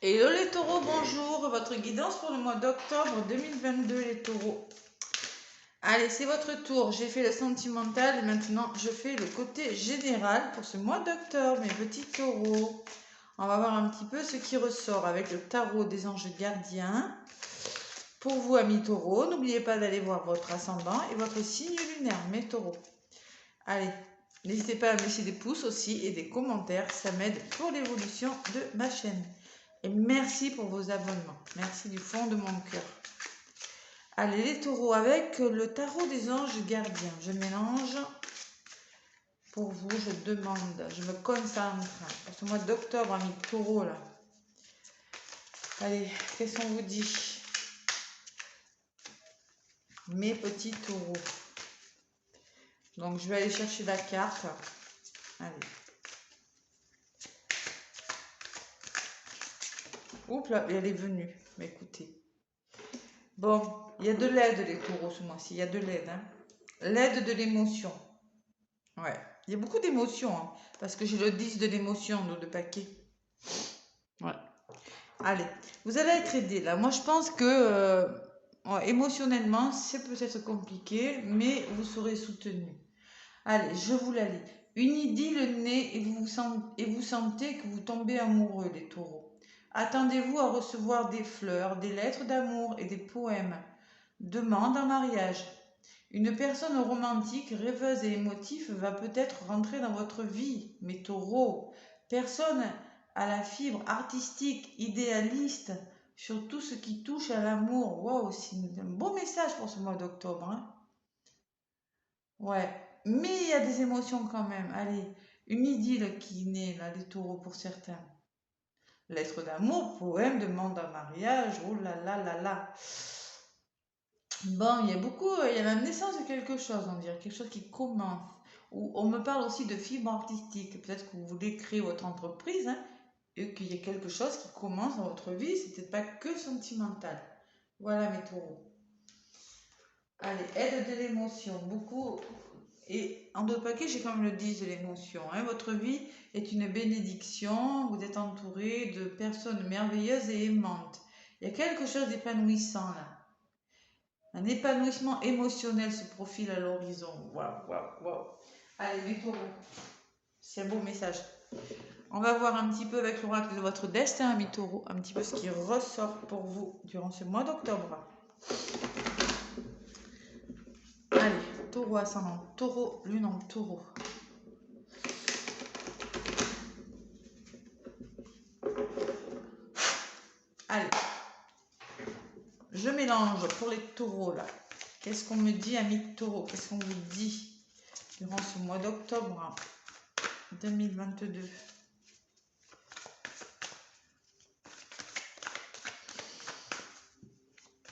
Hello les taureaux, bonjour, votre guidance pour le mois d'octobre 2022 les taureaux. Allez, c'est votre tour, j'ai fait le sentimental et maintenant je fais le côté général pour ce mois d'octobre, mes petits taureaux. On va voir un petit peu ce qui ressort avec le tarot des anges gardiens. Pour vous amis taureaux, n'oubliez pas d'aller voir votre ascendant et votre signe lunaire, mes taureaux. Allez, n'hésitez pas à me laisser des pouces aussi et des commentaires, ça m'aide pour l'évolution de ma chaîne. Et merci pour vos abonnements. Merci du fond de mon cœur. Allez les taureaux, avec le tarot des anges gardiens. Je mélange. Pour vous, je demande, je me concentre. Pour ce mois d'octobre, amis taureaux, là. Allez, qu'est-ce qu'on vous dit? Mes petits taureaux. Donc, je vais aller chercher la carte. Allez. Oups là, elle est venue. Mais écoutez. Bon, il y a de l'aide les taureaux ce mois-ci. Il y a de l'aide. Hein. L'aide de l'émotion. Ouais. Il y a beaucoup d'émotions. Hein, parce que j'ai le 10 de l'émotion dans le paquet. Ouais. Allez. Vous allez être aidé là. Moi je pense que émotionnellement c'est peut-être compliqué. Mais vous serez soutenu. Allez, je vous la lis. Une idylle naît et vous sentez que vous tombez amoureux les taureaux. Attendez-vous à recevoir des fleurs, des lettres d'amour et des poèmes. Demande en mariage. Une personne romantique, rêveuse et émotive va peut-être rentrer dans votre vie, mes taureaux. Personne à la fibre artistique, idéaliste, sur tout ce qui touche à l'amour. Waouh, c'est un beau message pour ce mois d'octobre. Hein. Ouais, mais il y a des émotions quand même. Allez, une idylle qui naît là, les taureaux pour certains. Lettre d'amour, poème, demande en mariage, oh là là là là. Bon, il y a beaucoup, il y a la naissance de quelque chose, on dirait, quelque chose qui commence. Ou on me parle aussi de fibre artistique. Peut-être que vous voulez créer votre entreprise hein, et qu'il y a quelque chose qui commence dans votre vie. C'est peut-être pas que sentimental. Voilà mes taureaux. Allez, aide de l'émotion. Beaucoup. Et en d'autres paquets, j'ai quand même le 10 de l'émotion. Hein. Votre vie est une bénédiction. Vous êtes entouré de personnes merveilleuses et aimantes. Il y a quelque chose d'épanouissant là. Un épanouissement émotionnel se profile à l'horizon. Waouh, waouh, waouh. Allez, mes taureaux. C'est un beau message. On va voir un petit peu avec l'oracle de votre destin, amis taureaux, un petit peu ce qui ressort pour vous durant ce mois d'octobre. Allez, taureau ascendant, taureau, lune en taureau. Allez, je mélange pour les taureaux là. Qu'est-ce qu'on me dit, amis taureaux? Qu'est-ce qu'on vous dit durant ce mois d'octobre 2022?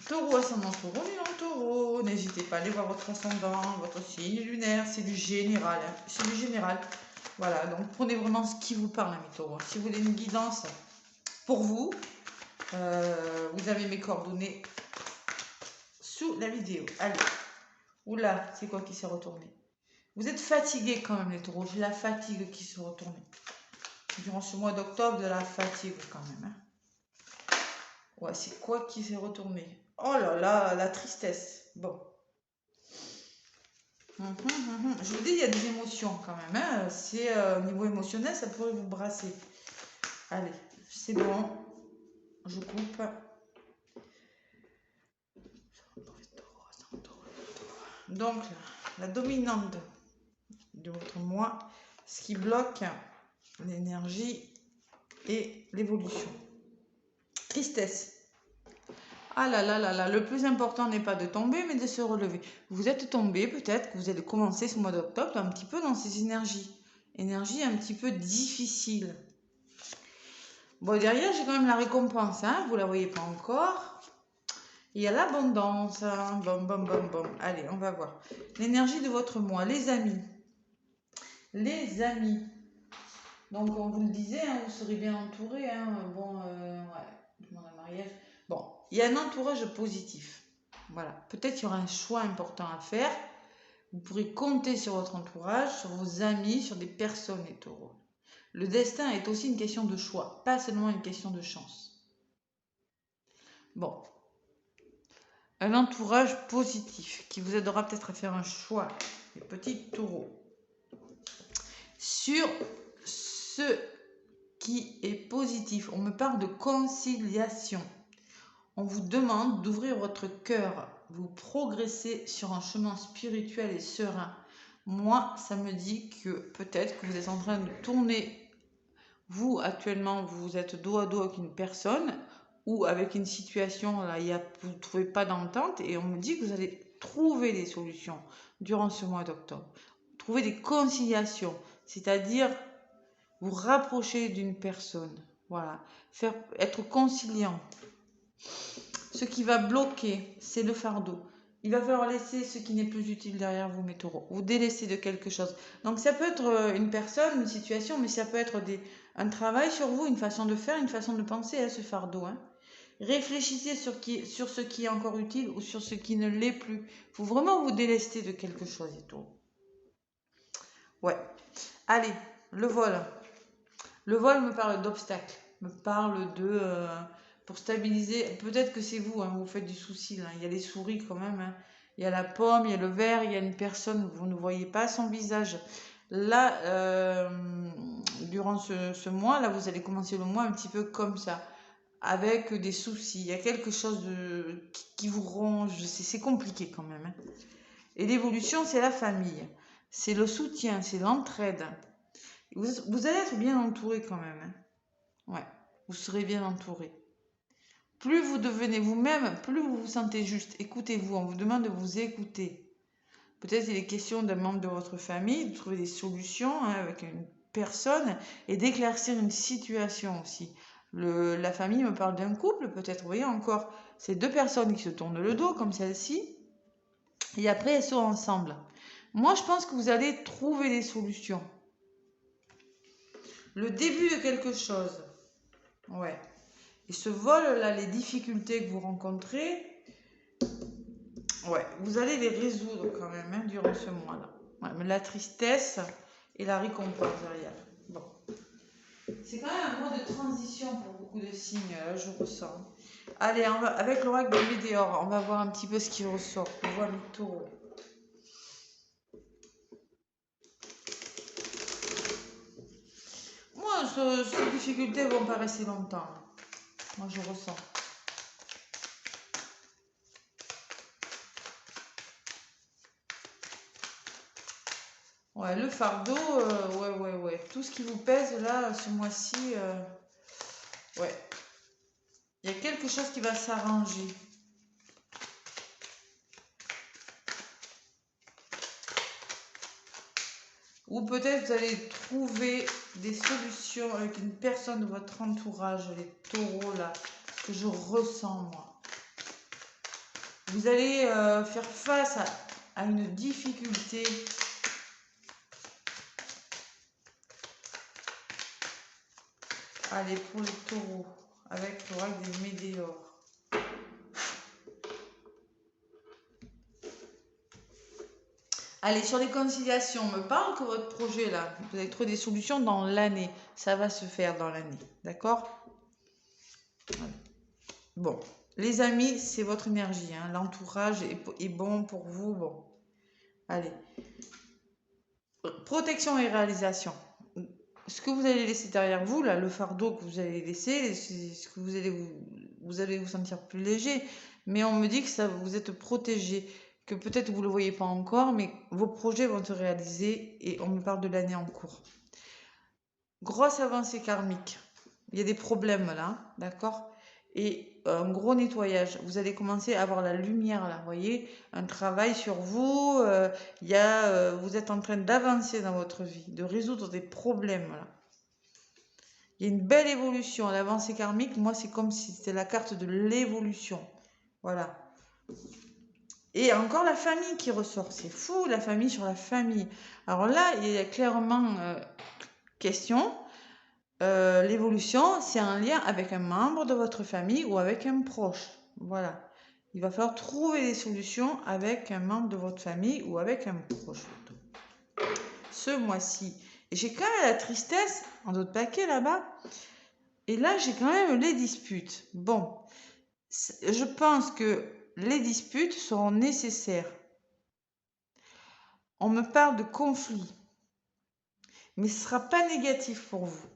Taureau, ascendant taureau, lune en taureau. N'hésitez pas à aller voir votre ascendant, votre signe lunaire. C'est du général. Hein. C'est du général. Voilà, donc prenez vraiment ce qui vous parle, amis taureaux. Si vous voulez une guidance pour vous, vous avez mes coordonnées sous la vidéo. Allez. Oula, c'est quoi qui s'est retourné? Vous êtes fatigués quand même, les taureaux. J'ai la fatigue qui s'est retournée. Durant ce mois d'octobre, de la fatigue quand même. Hein. Ouais, c'est quoi qui s'est retourné? Oh là là, la tristesse. Bon. Je vous dis, il y a des émotions quand même. Hein. C'est au niveau émotionnel, ça pourrait vous brasser. Allez, c'est bon. Je coupe. Donc, la dominante de votre moi, ce qui bloque l'énergie et l'évolution. Tristesse. Ah là là là là, le plus important n'est pas de tomber, mais de se relever. Vous êtes tombé, peut-être que vous allez commencer ce mois d'octobre un petit peu dans ces énergies. Énergie un petit peu difficile. Bon, derrière, j'ai quand même la récompense, hein, vous la voyez pas encore. Il y a l'abondance, hein. Bom, bom, bom, bom. Allez, on va voir. L'énergie de votre moi, les amis. Les amis. Donc, on vous le disait, hein, vous serez bien entouré. Hein. Bon, ouais, demande un mariage. Bon, il y a un entourage positif. Voilà. Peut-être qu'il y aura un choix important à faire. Vous pourrez compter sur votre entourage, sur vos amis, sur des personnes, les taureaux. Le destin est aussi une question de choix, pas seulement une question de chance. Bon. Un entourage positif qui vous aidera peut-être à faire un choix, les petits taureaux. Sur ce qui est positif, on me parle de conciliation. On vous demande d'ouvrir votre cœur. Vous progressez sur un chemin spirituel et serein. Moi, ça me dit que peut-être que vous êtes en train de tourner. Vous, actuellement, vous êtes dos à dos avec une personne ou avec une situation, là, vous ne trouvez pas d'entente et on me dit que vous allez trouver des solutions durant ce mois d'octobre. Trouver des conciliations, c'est-à-dire vous rapprocher d'une personne. Voilà, être conciliant. Ce qui va bloquer, c'est le fardeau. Il va falloir laisser ce qui n'est plus utile derrière vous, mes taureaux. Vous délaisser de quelque chose. Donc ça peut être une personne, une situation, mais ça peut être un travail sur vous, une façon de faire, une façon de penser à ce fardeau. Hein. Réfléchissez sur ce qui est encore utile ou sur ce qui ne l'est plus. Il faut vraiment vous délester de quelque chose, les taureaux. Ouais. Allez, le vol. Le vol me parle d'obstacles, me parle de... pour stabiliser, peut-être que c'est vous, hein, vous faites du souci, là. Il y a les souris quand même, hein. Il y a la pomme, il y a le verre, il y a une personne, vous ne voyez pas son visage. Là, durant ce mois, là, vous allez commencer le mois un petit peu comme ça, avec des soucis. Il y a quelque chose qui vous ronge, c'est compliqué quand même. Hein. Et l'évolution, c'est la famille, c'est le soutien, c'est l'entraide. Vous allez être bien entouré quand même. Hein. Ouais, vous serez bien entouré. Plus vous devenez vous-même, plus vous vous sentez juste. Écoutez-vous, on vous demande de vous écouter. Peut-être il est question d'un membre de votre famille, de trouver des solutions hein, avec une personne et d'éclaircir une situation aussi. La famille me parle d'un couple, peut-être, vous voyez encore, c'est deux personnes qui se tournent le dos comme celle-ci et après elles sont ensemble. Moi, je pense que vous allez trouver des solutions. Le début de quelque chose. Ouais. Et ce vol-là, les difficultés que vous rencontrez, ouais, vous allez les résoudre quand même hein, durant ce mois-là. Ouais, mais la tristesse et la récompense derrière. Bon. C'est quand même un mois de transition pour beaucoup de signes, là, je ressens. Allez, avec l'oracle de Météore, on va voir un petit peu ce qui ressort. On voit le taureau. Moi, ces difficultés vont pas rester longtemps. Moi, je ressens. Ouais, le fardeau, ouais. Tout ce qui vous pèse là, ce mois-ci, ouais. Il y a quelque chose qui va s'arranger. Ou peut-être vous allez trouver des solutions avec une personne de votre entourage, les taureaux là, que je ressens moi. Vous allez faire face à une difficulté. Allez, pour les taureaux, avec l'oracle des Météores. Allez, sur les conciliations, on me parle que votre projet là, vous allez trouver des solutions dans l'année. Ça va se faire dans l'année, d'accord? Voilà. Bon, les amis, c'est votre énergie. Hein. L'entourage est bon pour vous. Bon, allez. Protection et réalisation. Ce que vous allez laisser derrière vous, là, le fardeau que vous allez laisser, ce que vous allez vous sentir plus léger. Mais on me dit que ça, vous êtes protégé, que peut-être vous ne le voyez pas encore, mais vos projets vont se réaliser et on me parle de l'année en cours. Grosse avancée karmique. Il y a des problèmes là, d'accord? Et un gros nettoyage. Vous allez commencer à avoir la lumière là, vous voyez, un travail sur vous. Vous êtes en train d'avancer dans votre vie, de résoudre des problèmes là. Il y a une belle évolution. L'avancée karmique, moi, c'est comme si c'était la carte de l'évolution. Voilà. Et encore la famille qui ressort. C'est fou, la famille sur la famille. Alors là, il y a clairement question. L'évolution, c'est un lien avec un membre de votre famille ou avec un proche. Voilà. Il va falloir trouver des solutions avec un membre de votre famille ou avec un proche. Ce mois-ci. Et j'ai quand même la tristesse, en d'autres paquets là-bas. Et là, j'ai quand même les disputes. Bon. Je pense que les disputes seront nécessaires. On me parle de conflit, mais ce ne sera pas négatif pour vous.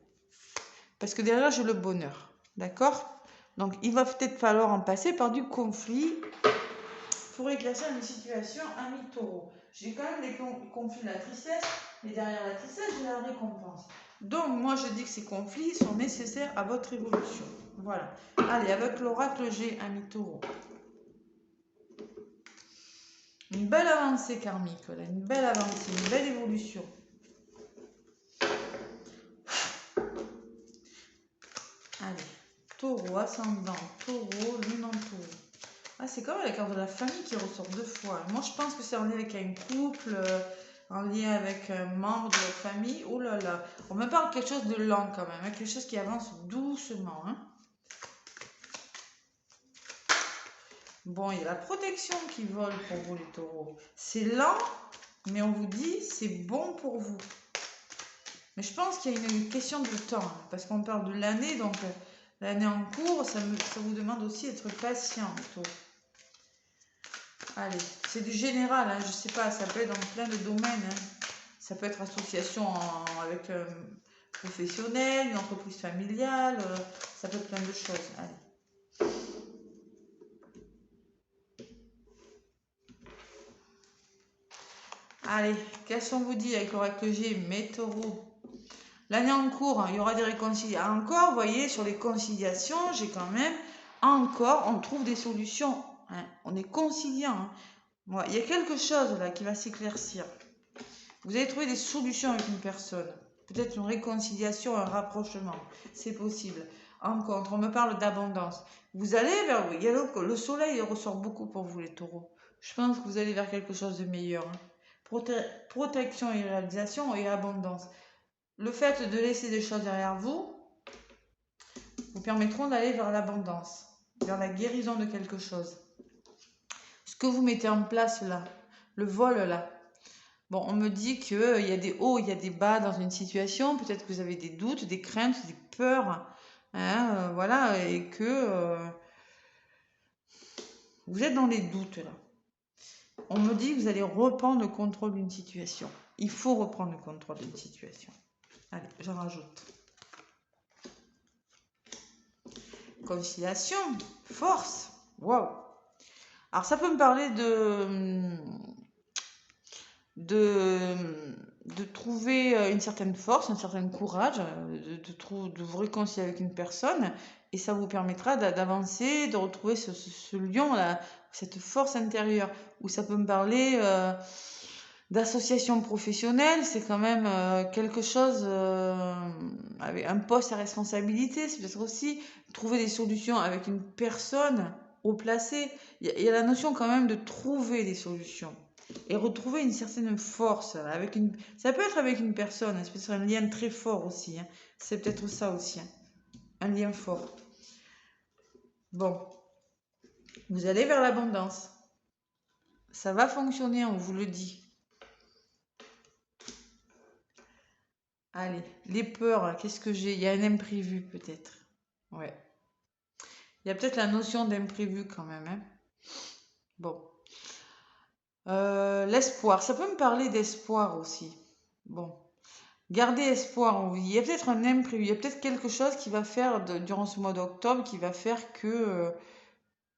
Parce que derrière, j'ai le bonheur. D'accord? Donc, il va peut-être falloir en passer par du conflit pour éclaircir une situation, ami taureau. J'ai quand même des conflits de la tristesse, mais derrière la tristesse, j'ai la récompense. Donc, moi, je dis que ces conflits sont nécessaires à votre évolution. Voilà. Allez, avec l'oracle G, ami taureau. Une belle avancée karmique, là. Une belle avancée, une belle évolution. Allez, taureau, ascendant, taureau, lune en taureau. Ah, c'est quand même la carte de la famille qui ressort 2 fois. Moi, je pense que c'est en lien avec un couple, en lien avec un membre de la famille. Oh là là, on me parle de quelque chose de lent quand même, hein, quelque chose qui avance doucement. Hein. Bon, il y a la protection qui vole pour vous les taureaux. C'est lent, mais on vous dit c'est bon pour vous. Mais je pense qu'il y a une question de temps, hein, parce qu'on parle de l'année, donc l'année en cours, ça vous demande aussi d'être patient. Taureau. Allez, c'est du général, hein, je sais pas, ça peut être dans plein de domaines. Hein. Ça peut être association avec un professionnel, une entreprise familiale, ça peut être plein de choses. Allez. Allez, qu'est-ce qu'on vous dit avec l'oracle G, mes taureaux? L'année en cours, hein, il y aura des réconciliations. Encore, vous voyez, sur les conciliations, j'ai quand même, encore, on trouve des solutions. Hein. On est conciliant. Hein. Ouais, il y a quelque chose là qui va s'éclaircir. Vous allez trouver des solutions avec une personne. Peut-être une réconciliation, un rapprochement. C'est possible. En contre, on me parle d'abondance. Vous allez vers... Il y a le soleil, il ressort beaucoup pour vous les taureaux. Je pense que vous allez vers quelque chose de meilleur. Hein. Protection et réalisation et abondance. Le fait de laisser des choses derrière vous vous permettront d'aller vers l'abondance, vers la guérison de quelque chose. Ce que vous mettez en place là, le vol là, bon, on me dit qu'il y a des hauts, il y a des bas dans une situation. Peut-être que vous avez des doutes, des craintes, des peurs. Hein, voilà, et que vous êtes dans les doutes là. On me dit que vous allez reprendre le contrôle d'une situation. Il faut reprendre le contrôle d'une situation. Allez, j'en rajoute. Conciliation, force. Waouh. Alors ça peut me parler de trouver une certaine force, un certain courage, de vous réconcilier avec une personne, et ça vous permettra d'avancer, de retrouver ce lion là, cette force intérieure. Ou ça peut me parler d'association professionnelle, c'est quand même quelque chose avec un poste à responsabilité, c'est peut-être aussi trouver des solutions avec une personne haut placée. Il y a la notion quand même de trouver des solutions et retrouver une certaine force avec une. Ça peut être avec une personne, ça peut être un lien très fort aussi. Hein. C'est peut-être ça aussi, hein. Un lien fort. Bon, vous allez vers l'abondance. Ça va fonctionner, on vous le dit. Allez, les peurs, qu'est-ce que j'ai? Il y a un imprévu peut-être. Ouais. Il y a peut-être la notion d'imprévu quand même. Hein. Bon. L'espoir, ça peut me parler d'espoir aussi. Bon. Gardez espoir. Il y a peut-être un imprévu, il y a peut-être quelque chose qui va faire durant ce mois d'octobre qui va faire que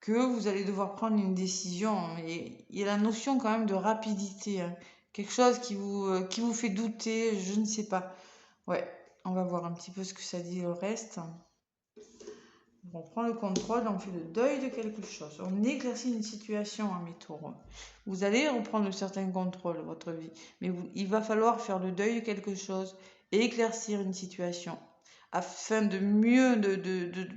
vous allez devoir prendre une décision. Et il y a la notion quand même de rapidité. Hein. Quelque chose qui vous fait douter, je ne sais pas. Ouais, on va voir un petit peu ce que ça dit le reste. On prend le contrôle, on fait le deuil de quelque chose. On éclaircit une situation à mes taureaux. Vous allez reprendre un certain contrôle de votre vie. Mais il va falloir faire le deuil de quelque chose et éclaircir une situation afin de mieux, de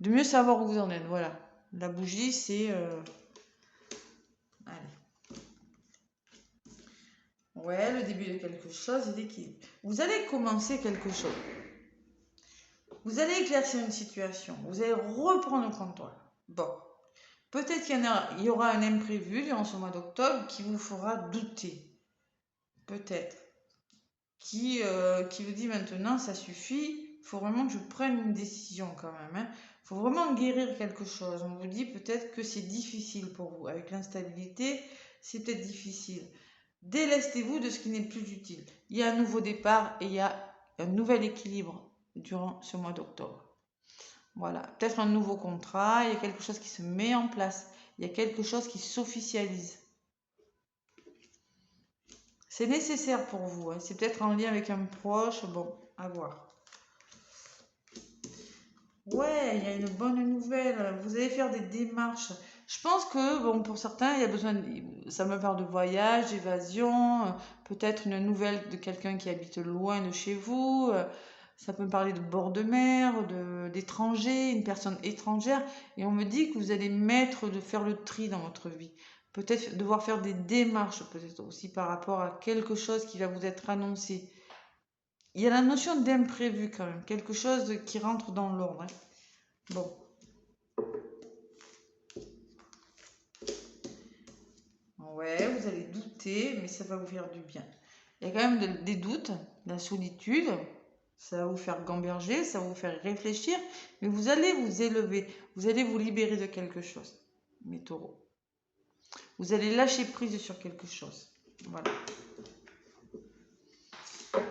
mieux savoir où vous en êtes. Voilà. La bougie, c'est... Allez. Ouais, le début de quelque chose et l'équilibre. Vous allez commencer quelque chose. Vous allez éclaircir une situation. Vous allez reprendre le contrôle. Bon. Peut-être qu'il y aura un imprévu durant ce mois d'octobre qui vous fera douter. Peut-être. Qui vous dit maintenant, ça suffit, faut vraiment que je prenne une décision quand même. Hein. Faut vraiment guérir quelque chose. On vous dit peut-être que c'est difficile pour vous. Avec l'instabilité, c'est peut-être difficile. Délestez-vous de ce qui n'est plus utile. Il y a un nouveau départ et il y a un nouvel équilibre durant ce mois d'octobre. Voilà, peut-être un nouveau contrat, il y a quelque chose qui se met en place, il y a quelque chose qui s'officialise. C'est nécessaire pour vous, hein. C'est peut-être en lien avec un proche, bon, à voir. Ouais, il y a une bonne nouvelle, vous allez faire des démarches. Je pense que, bon, pour certains, il y a besoin, ça me parle de voyage, d'évasion, peut-être une nouvelle de quelqu'un qui habite loin de chez vous, ça peut me parler de bord de mer, d'étranger, une personne étrangère, et on me dit que vous allez de faire le tri dans votre vie. Peut-être devoir faire des démarches, peut-être aussi par rapport à quelque chose qui va vous être annoncé. Il y a la notion d'imprévu quand même, quelque chose qui rentre dans l'ordre. Hein. Bon. Ouais, vous allez douter, mais ça va vous faire du bien. Il y a quand même des doutes, de la solitude, ça va vous faire gamberger, ça va vous faire réfléchir, mais vous allez vous élever, vous allez vous libérer de quelque chose, mes taureaux. Vous allez lâcher prise sur quelque chose. Voilà.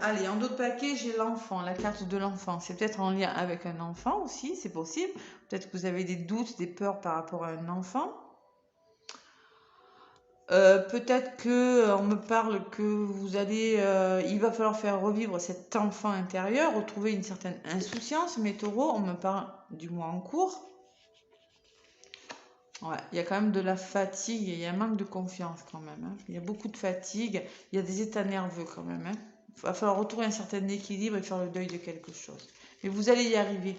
Allez, en d'autres paquets, j'ai l'enfant, la carte de l'enfant. C'est peut-être en lien avec un enfant aussi, c'est possible. Peut-être que vous avez des doutes, des peurs par rapport à un enfant. Peut-être que on me parle que vous allez, il va falloir faire revivre cet enfant intérieur, retrouver une certaine insouciance. Mes taureaux, on me parle du mois en cours. Ouais, il y a quand même de la fatigue, il y a un manque de confiance quand même. Hein. Il y a beaucoup de fatigue, il y a des états nerveux quand même. Hein. Il va falloir retrouver un certain équilibre et faire le deuil de quelque chose. Mais vous allez y arriver.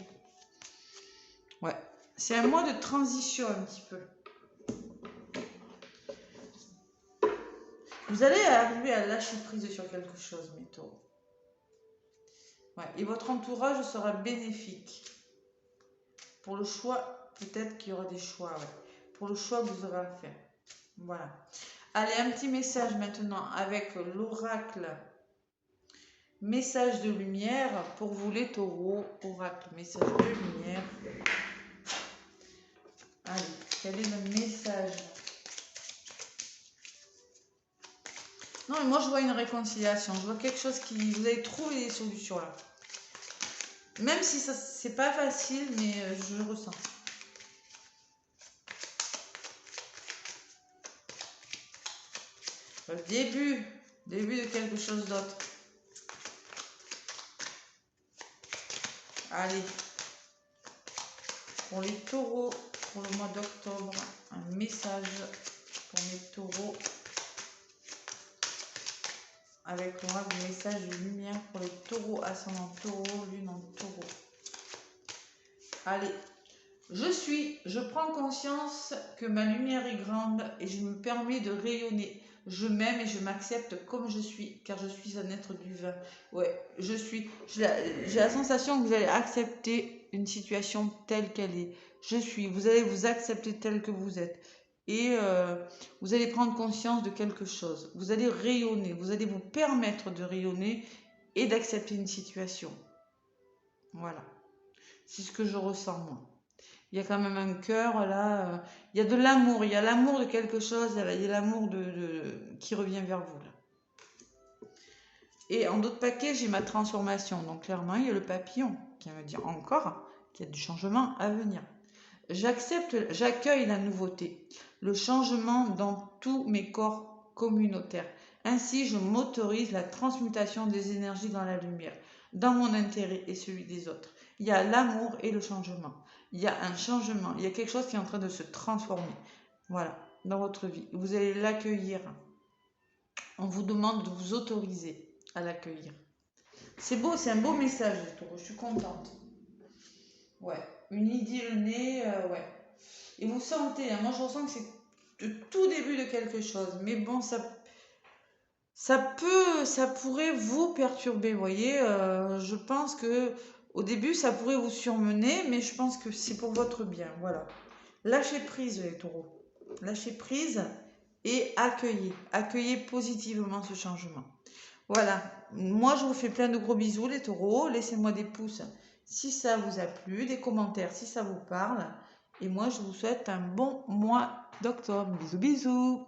Ouais, c'est un mois de transition un petit peu. Vous allez arriver à lâcher prise sur quelque chose, mes taureaux. Ouais, et votre entourage sera bénéfique. Pour le choix, peut-être qu'il y aura des choix. Ouais. Pour le choix que vous aurez à faire. Voilà. Allez, un petit message maintenant avec l'oracle. Message de lumière pour vous les taureaux. Oracle, message de lumière. Allez, quel est le message? Non, mais moi je vois une réconciliation. Je vois quelque chose qui... Vous allez trouver des solutions là. Même si ça c'est pas facile, mais je le ressens. Le début de quelque chose d'autre. Allez, pour les taureaux, pour le mois d'octobre, un message pour les taureaux. Avec l'oracle, message de lumière pour les taureaux, ascendant taureau, lune en taureau. Allez, je prends conscience que ma lumière est grande et je me permets de rayonner. Je m'aime et je m'accepte comme je suis, car je suis un être divin. Ouais, j'ai la sensation que vous allez accepter une situation telle qu'elle est. Vous allez vous accepter tel que vous êtes. Et vous allez prendre conscience de quelque chose. Vous allez rayonner, vous allez vous permettre de rayonner et d'accepter une situation. Voilà. C'est ce que je ressens, moi. Il y a quand même un cœur, là. Il y a de l'amour. Il y a l'amour de quelque chose. Il y a l'amour qui revient vers vous, là. Et en d'autres paquets, j'ai ma transformation. Donc, clairement, il y a le papillon qui va me dire encore qu'il y a du changement à venir. J'accueille la nouveauté, le changement dans tous mes corps communautaires. Ainsi, je m'autorise la transmutation des énergies dans la lumière, dans mon intérêt et celui des autres. Il y a l'amour et le changement. Il y a un changement, il y a quelque chose qui est en train de se transformer. Voilà, dans votre vie. Vous allez l'accueillir. On vous demande de vous autoriser à l'accueillir. C'est beau, c'est un beau message, les taureaux. Je suis contente. Ouais, une idylle née, ouais. Et vous sentez, hein, moi je ressens que c'est le tout début de quelque chose. Mais bon, ça pourrait vous perturber, vous voyez. Je pense que au début, ça pourrait vous surmener, mais je pense que c'est pour votre bien, voilà. Lâchez prise, les taureaux. Lâchez prise et accueillez. Accueillez positivement ce changement. Voilà. Moi, je vous fais plein de gros bisous, les taureaux. Laissez-moi des pouces si ça vous a plu, des commentaires si ça vous parle. Et moi, je vous souhaite un bon mois d'octobre. Bisous, bisous.